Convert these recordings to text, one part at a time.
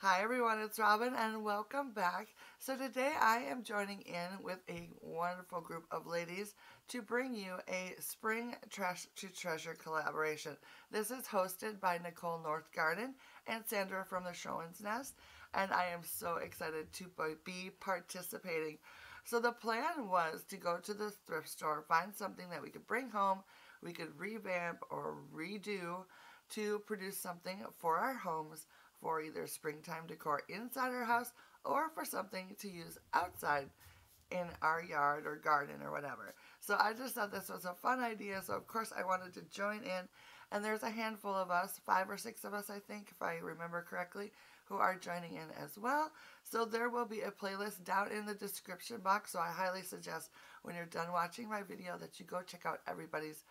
Hi everyone, it's Robin and welcome back. So today I am joining in with a wonderful group of ladies to bring you a spring Trash to Treasure collaboration. This is hosted by Nicole Northgarden and Sandra from the Schwowins Nest, and I am so excited to be participating. So the plan was to go to the thrift store, find something that we could bring home, we could revamp or redo to produce something for our homes for either springtime decor inside our house or for something to use outside in our yard or garden or whatever. So I just thought this was a fun idea, so of course I wanted to join in, and there's a handful of us, 5 or 6 of us I think, if I remember correctly, who are joining in as well. So there will be a playlist down in the description box, so I highly suggest when you're done watching my video that you go check out everybody's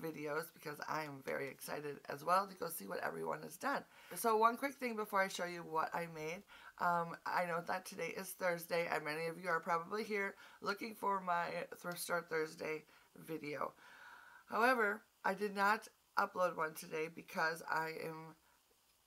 videos, because I am very excited as well to go see what everyone has done. So one quick thing before I show you what I made. I know that today is Thursday and many of you are probably here looking for my Thrift Store Thursday video. However, I did not upload one today because I am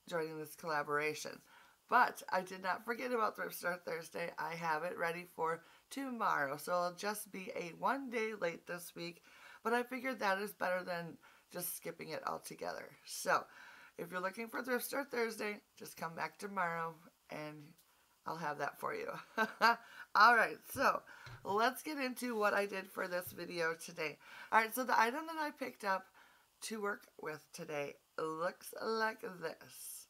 joining this collaboration. But I did not forget about Thrift Store Thursday. I have it ready for tomorrow, so it'll just be a 1 day late this week. But I figured that is better than just skipping it altogether. So, if you're looking for Thrift Store Thursday, just come back tomorrow and I'll have that for you. Alright, so let's get into what I did for this video today. Alright, so the item that I picked up to work with today looks like this.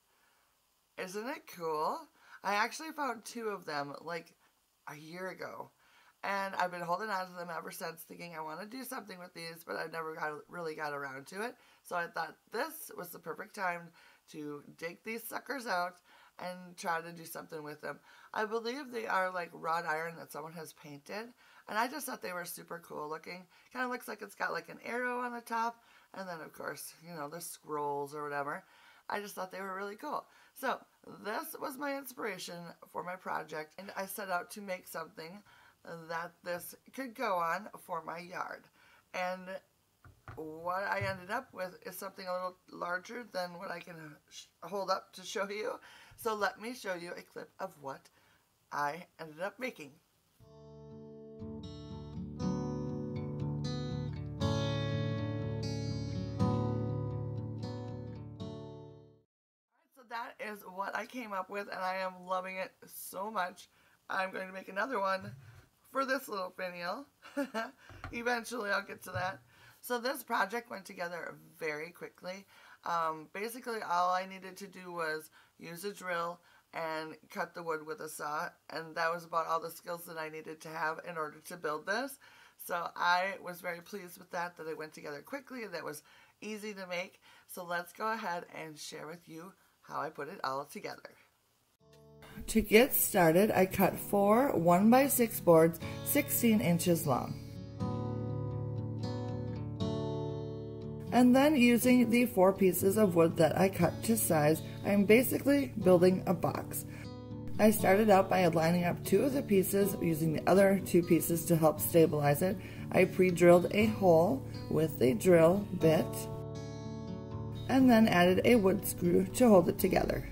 Isn't it cool? I actually found 2 of them like a year ago. And I've been holding on to them ever since, thinking I want to do something with these, but I've never really got around to it. So I thought this was the perfect time to dig these suckers out and try to do something with them. I believe they are like wrought iron that someone has painted, and I just thought they were super cool looking. Kind of looks like it's got like an arrow on the top, and then of course, you know, the scrolls or whatever. I just thought they were really cool. So this was my inspiration for my project, and I set out to make something that this could go on for my yard. And what I ended up with is something a little larger than what I can hold up to show you. So let me show you a clip of what I ended up making. So that is what I came up with, and I am loving it so much. I'm going to make another one for this little finial. Eventually I'll get to that. So this project went together very quickly. Basically all I needed to do was use a drill and cut the wood with a saw, and that was about all the skills that I needed to have in order to build this. So I was very pleased with that it went together quickly and that was easy to make. So let's go ahead and share with you how I put it all together. To get started, I cut 4 1x6 boards 16 inches long. And then using the 4 pieces of wood that I cut to size, I'm basically building a box. I started out by lining up 2 of the pieces, using the other 2 pieces to help stabilize it. I pre-drilled a hole with a drill bit, and then added a wood screw to hold it together.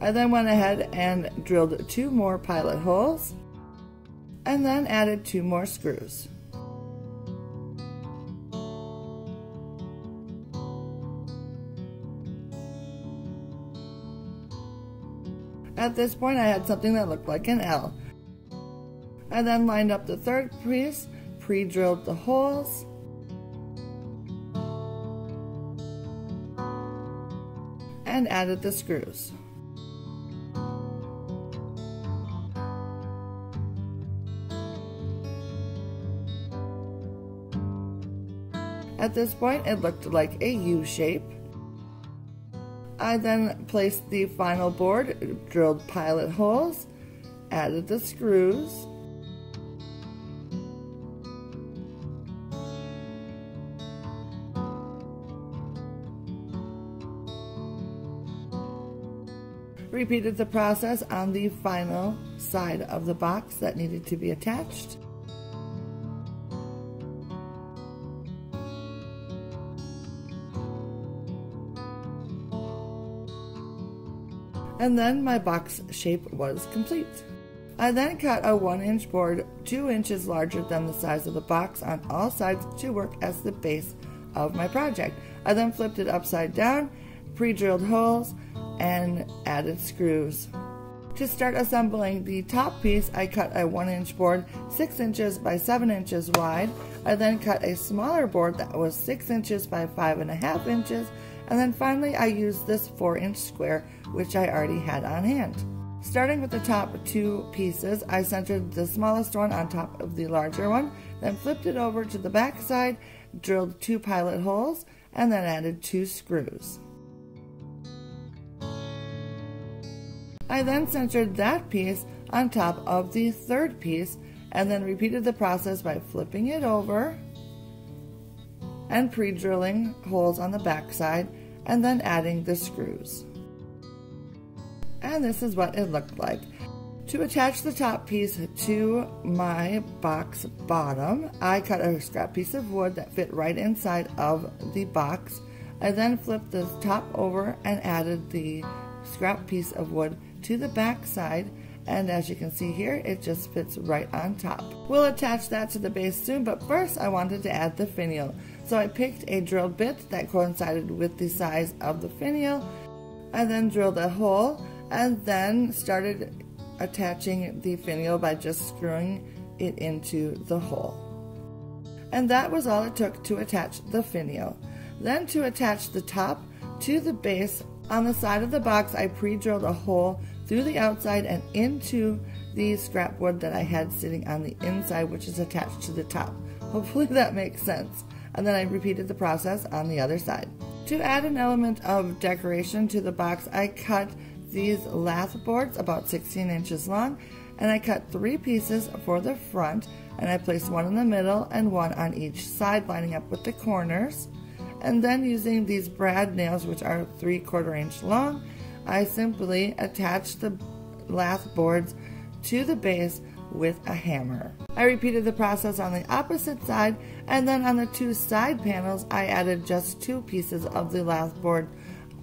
I then went ahead and drilled 2 more pilot holes, and then added 2 more screws. At this point I had something that looked like an L. I then lined up the 3rd piece, pre-drilled the holes, and added the screws. At this point it looked like a U shape. I then placed the final board, drilled pilot holes, added the screws, repeated the process on the final side of the box that needed to be attached. And then my box shape was complete. I then cut a 1-inch board 2 inches larger than the size of the box on all sides to work as the base of my project. I then flipped it upside down, pre-drilled holes, and added screws. To start assembling the top piece, I cut a 1-inch board 6 inches by 7 inches wide. I then cut a smaller board that was 6 inches by 5.5 inches, and then finally I used this 4-inch square, which I already had on hand. Starting with the top 2 pieces, I centered the smallest one on top of the larger one, then flipped it over to the back side, drilled 2 pilot holes, and then added 2 screws. I then centered that piece on top of the 3rd piece, and then repeated the process by flipping it over and pre-drilling holes on the back side, and then adding the screws. And this is what it looked like. To attach the top piece to my box bottom, I cut a scrap piece of wood that fit right inside of the box. I then flipped the top over and added the scrap piece of wood to the back side, and as you can see here, it just fits right on top. We'll attach that to the base soon, but first I wanted to add the finial. So I picked a drill bit that coincided with the size of the finial. I then drilled a hole and then started attaching the finial by just screwing it into the hole. And that was all it took to attach the finial. Then to attach the top to the base, on the side of the box I pre-drilled a hole through the outside and into the scrap wood that I had sitting on the inside, which is attached to the top. Hopefully that makes sense. And then I repeated the process on the other side. To add an element of decoration to the box, I cut these lath boards about 16 inches long, and I cut 3 pieces for the front, and I placed one in the middle and one on each side, lining up with the corners. And then using these brad nails, which are 3/4 inch long, I simply attached the lath boards to the base with a hammer. I repeated the process on the opposite side, and then on the 2 side panels I added just 2 pieces of the lath board,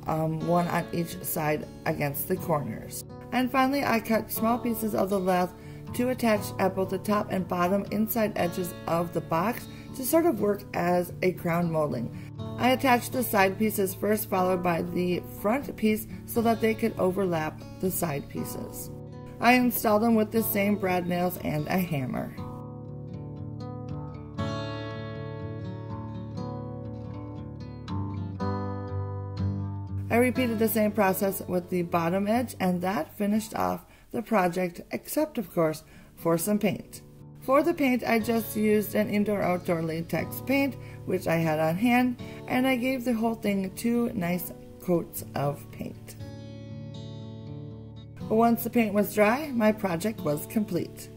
one on each side against the corners. And finally I cut small pieces of the lath to attach at both the top and bottom inside edges of the box to sort of work as a crown molding. I attached the side pieces first, followed by the front piece so that they could overlap the side pieces. I installed them with the same brad nails and a hammer. I repeated the same process with the bottom edge, and that finished off the project, except of course for some paint. For the paint, I just used an indoor-outdoor latex paint, which I had on hand, and I gave the whole thing 2 nice coats of paint. Once the paint was dry, my project was complete.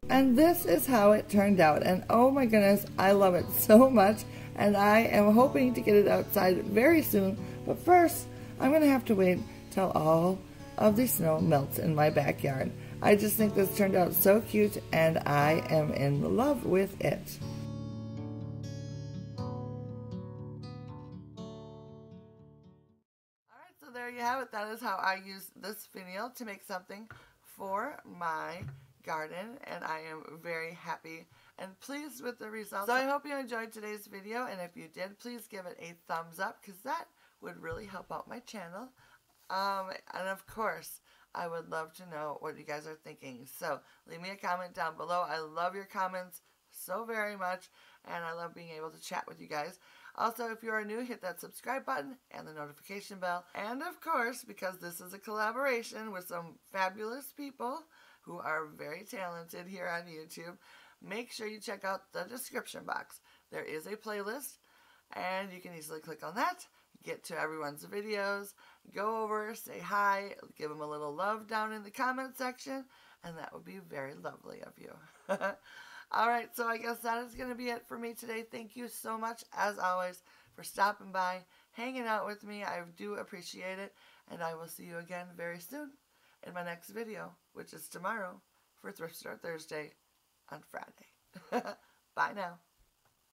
And this is how it turned out, and oh my goodness, I love it so much, and I am hoping to get it outside very soon, but first, I'm going to have to wait till all of the snow melts in my backyard. I just think this turned out so cute, and I am in love with it. Alright, so there you have it. That is how I use this finial to make something for my garden, and I am very happy and pleased with the results. So I hope you enjoyed today's video, and if you did, please give it a thumbs up, because that would really help out my channel. And of course, I would love to know what you guys are thinking. So leave me a comment down below. I love your comments so very much, and I love being able to chat with you guys. Also, if you are new, hit that subscribe button and the notification bell. And of course, because this is a collaboration with some fabulous people who are very talented here on YouTube, make sure you check out the description box. There is a playlist, and you can easily click on that, get to everyone's videos, go over, say hi, give them a little love down in the comment section, and that would be very lovely of you. Alright, so I guess that is going to be it for me today. Thank you so much, as always, for stopping by, hanging out with me. I do appreciate it, and I will see you again very soon in my next video, which is tomorrow for Thrift Store Thursday on Friday. Bye now.